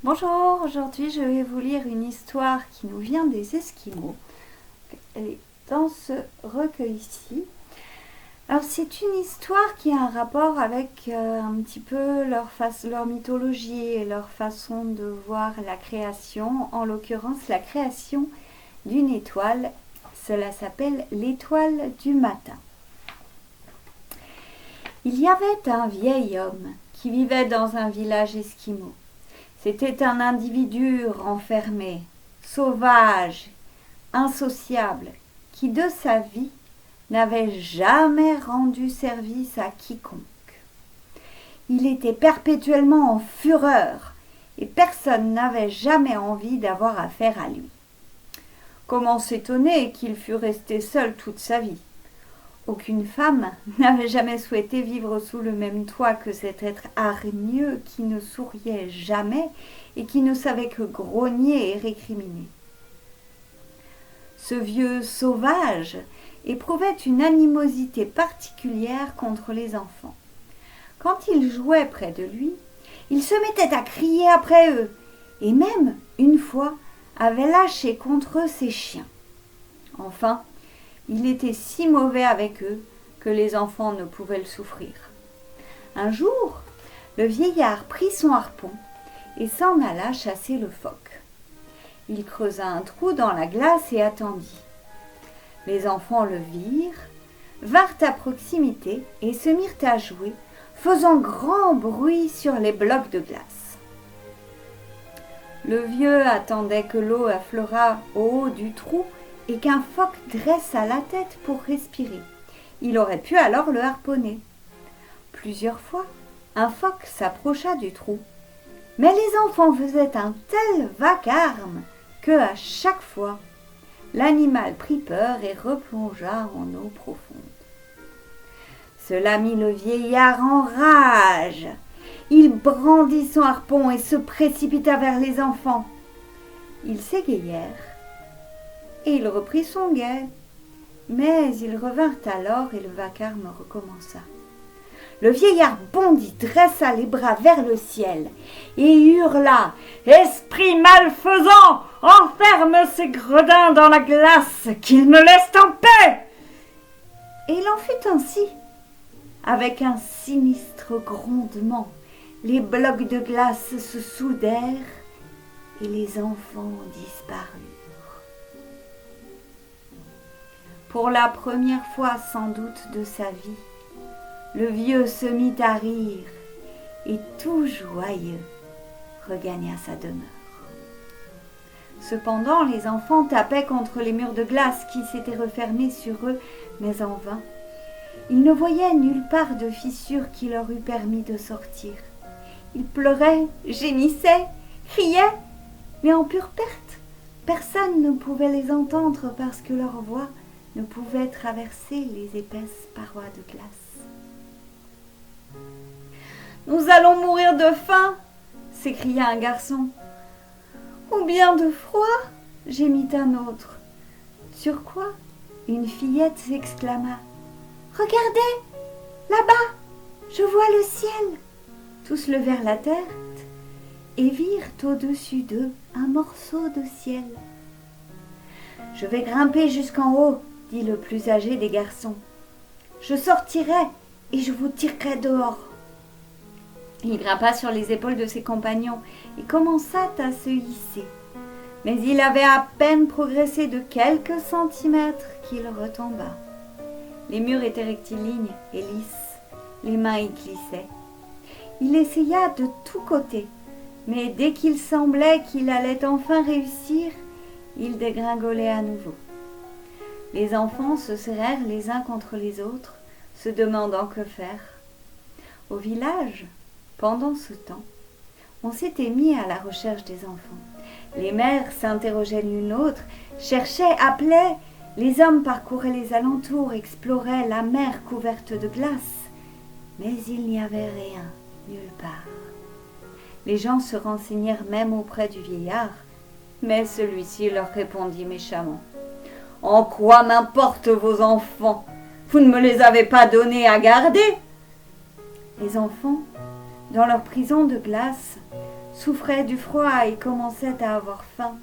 Bonjour, aujourd'hui je vais vous lire une histoire qui nous vient des Esquimaux. Elle est dans ce recueil-ci. Alors c'est une histoire qui a un rapport avec un petit peu leur mythologie et leur façon de voir la création, en l'occurrence la création d'une étoile. Cela s'appelle l'étoile du matin. Il y avait un vieil homme qui vivait dans un village esquimau. C'était un individu renfermé, sauvage, insociable, qui de sa vie n'avait jamais rendu service à quiconque. Il était perpétuellement en fureur et personne n'avait jamais envie d'avoir affaire à lui. Comment s'étonner qu'il fût resté seul toute sa vie ? Aucune femme n'avait jamais souhaité vivre sous le même toit que cet être hargneux qui ne souriait jamais et qui ne savait que grogner et récriminer. Ce vieux sauvage éprouvait une animosité particulière contre les enfants. Quand ils jouaient près de lui, il se mettait à crier après eux et même, une fois, avait lâché contre eux ses chiens. Enfin, il était si mauvais avec eux que les enfants ne pouvaient le souffrir. Un jour, le vieillard prit son harpon et s'en alla chasser le phoque. Il creusa un trou dans la glace et attendit. Les enfants le vinrent à proximité et se mirent à jouer, faisant grand bruit sur les blocs de glace. Le vieux attendait que l'eau affleurât au haut du trou et qu'un phoque dressât la tête pour respirer. Il aurait pu alors le harponner. Plusieurs fois, un phoque s'approcha du trou, mais les enfants faisaient un tel vacarme que, à chaque fois, l'animal prit peur et replongea en eau profonde. Cela mit le vieillard en rage. Il brandit son harpon et se précipita vers les enfants. Ils s'égayèrent et il reprit son guet. Mais ils revinrent alors et le vacarme recommença. Le vieillard bondit, dressa les bras vers le ciel et hurla « Esprit malfaisant, enferme ces gredins dans la glace, qu'ils me laissent en paix !» Et il en fut ainsi. Avec un sinistre grondement, les blocs de glace se soudèrent et les enfants disparurent. Pour la première fois sans doute de sa vie, le vieux se mit à rire et tout joyeux regagna sa demeure. Cependant, les enfants tapaient contre les murs de glace qui s'étaient refermés sur eux, mais en vain. Ils ne voyaient nulle part de fissure qui leur eût permis de sortir. Ils pleuraient, gémissaient, criaient, mais en pure perte. Personne ne pouvait les entendre parce que leur voix ne pouvait traverser les épaisses parois de glace. « Nous allons mourir de faim !» s'écria un garçon. « Ou bien de froid !» gémit un autre. Sur quoi une fillette s'exclama. « Regardez, là-bas, je vois le ciel !» Tous levèrent la tête et virent au-dessus d'eux un morceau de ciel. « Je vais grimper jusqu'en haut, » dit le plus âgé des garçons. « Je sortirai et je vous tirerai dehors. » Il grimpa sur les épaules de ses compagnons et commença à se hisser. Mais il avait à peine progressé de quelques centimètres qu'il retomba. Les murs étaient rectilignes et lisses, les mains y glissaient. Il essaya de tous côtés, mais dès qu'il semblait qu'il allait enfin réussir, il dégringolait à nouveau. Les enfants se serrèrent les uns contre les autres, se demandant que faire. Au village, pendant ce temps, on s'était mis à la recherche des enfants. Les mères s'interrogeaient l'une l'autre, cherchaient, appelaient. Les hommes parcouraient les alentours, exploraient la mer couverte de glace. Mais il n'y avait rien, nulle part. Les gens se renseignèrent même auprès du vieillard, mais celui-ci leur répondit méchamment. « En quoi m'importent vos enfants ? Vous ne me les avez pas donnés à garder !» Les enfants, dans leur prison de glace, souffrait du froid et commençait à avoir faim.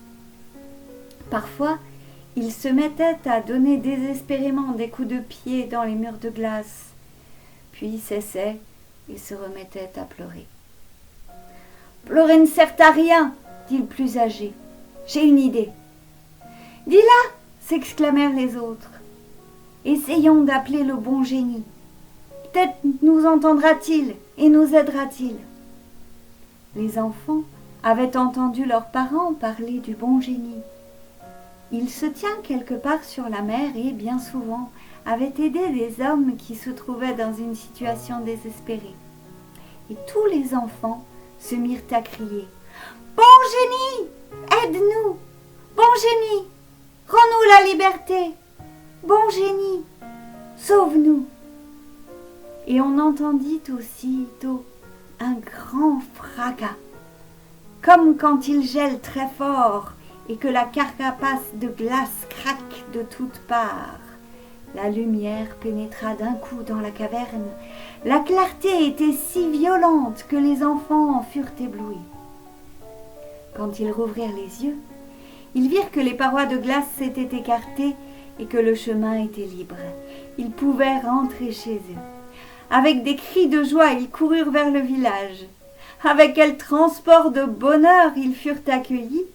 Parfois, il se mettait à donner désespérément des coups de pied dans les murs de glace, puis cessait et se remettait à pleurer. « Pleurer ne sert à rien, dit le plus âgé. J'ai une idée. »« Dis-la !» s'exclamèrent les autres. « Essayons d'appeler le bon génie. Peut-être nous entendra-t-il et nous aidera-t-il. » Les enfants avaient entendu leurs parents parler du bon génie. Il se tient quelque part sur la mer et, bien souvent, avait aidé des hommes qui se trouvaient dans une situation désespérée. Et tous les enfants se mirent à crier « Bon génie, aide-nous! Bon génie, rends-nous la liberté! Bon génie, sauve-nous !» Et on entendit aussitôt un grand fracas, comme quand il gèle très fort et que la carapace de glace craque de toutes parts. La lumière pénétra d'un coup dans la caverne. La clarté était si violente que les enfants en furent éblouis. Quand ils rouvrirent les yeux, ils virent que les parois de glace s'étaient écartées et que le chemin était libre. Ils pouvaient rentrer chez eux. Avec des cris de joie, ils coururent vers le village. Avec quel transport de bonheur ils furent accueillis.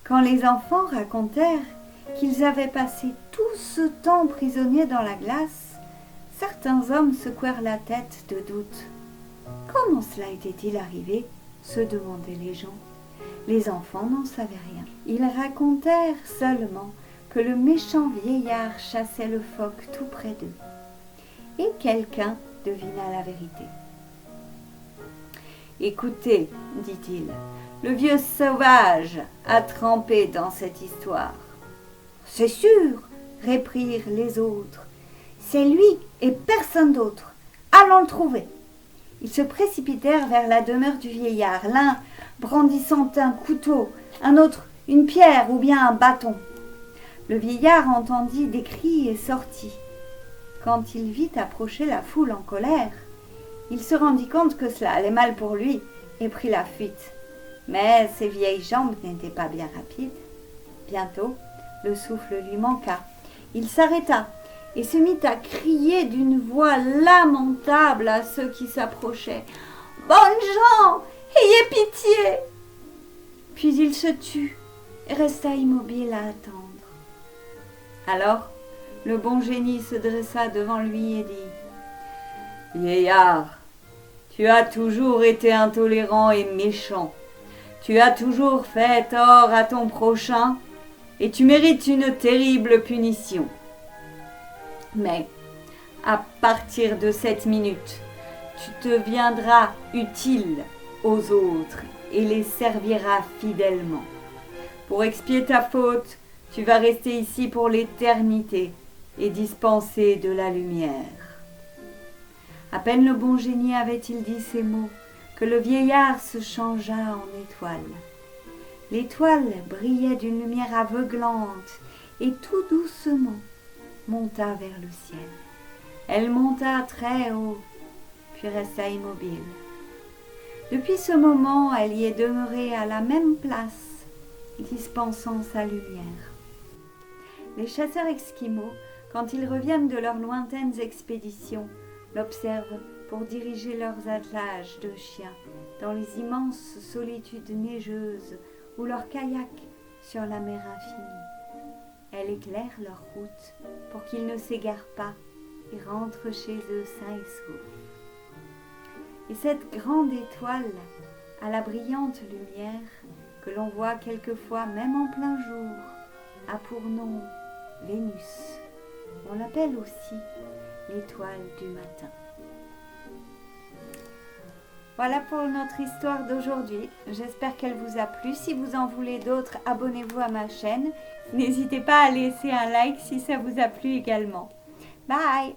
Quand les enfants racontèrent qu'ils avaient passé tout ce temps prisonniers dans la glace, certains hommes secouèrent la tête de doute. Comment cela était-il arrivé ? Se demandaient les gens. Les enfants n'en savaient rien. Ils racontèrent seulement que le méchant vieillard chassait le phoque tout près d'eux. Et quelqu'un devina la vérité. « Écoutez, dit-il, le vieux sauvage a trempé dans cette histoire. »« C'est sûr, réprirent les autres. C'est lui et personne d'autre. Allons le trouver. » Ils se précipitèrent vers la demeure du vieillard, l'un brandissant un couteau, un autre une pierre ou bien un bâton. Le vieillard entendit des cris et sortit. Quand il vit approcher la foule en colère, il se rendit compte que cela allait mal pour lui et prit la fuite. Mais ses vieilles jambes n'étaient pas bien rapides. Bientôt, le souffle lui manqua. Il s'arrêta et se mit à crier d'une voix lamentable à ceux qui s'approchaient. « Bonnes gens, ayez pitié !» Puis il se tut et resta immobile à attendre. Alors, le bon génie se dressa devant lui et dit « Vieillard, tu as toujours été intolérant et méchant. Tu as toujours fait tort à ton prochain et tu mérites une terrible punition. Mais, à partir de cette minute, tu te viendras utile aux autres et les serviras fidèlement. Pour expier ta faute, tu vas rester ici pour l'éternité et dispenser de la lumière. » À peine le bon génie avait-il dit ces mots que le vieillard se changea en étoile. L'étoile brillait d'une lumière aveuglante et tout doucement monta vers le ciel. Elle monta très haut, puis resta immobile. Depuis ce moment, elle y est demeurée à la même place, dispensant sa lumière. Les chasseurs esquimaux, quand ils reviennent de leurs lointaines expéditions, l'observent pour diriger leurs attelages de chiens dans les immenses solitudes neigeuses ou leurs kayaks sur la mer infinie. Elle éclaire leur route pour qu'ils ne s'égarent pas et rentrent chez eux sains et saufs. Et cette grande étoile, à la brillante lumière, que l'on voit quelquefois même en plein jour, a pour nom Vénus. On l'appelle aussi l'étoile du matin. Voilà pour notre histoire d'aujourd'hui. J'espère qu'elle vous a plu. Si vous en voulez d'autres, abonnez-vous à ma chaîne. N'hésitez pas à laisser un like si ça vous a plu également. Bye!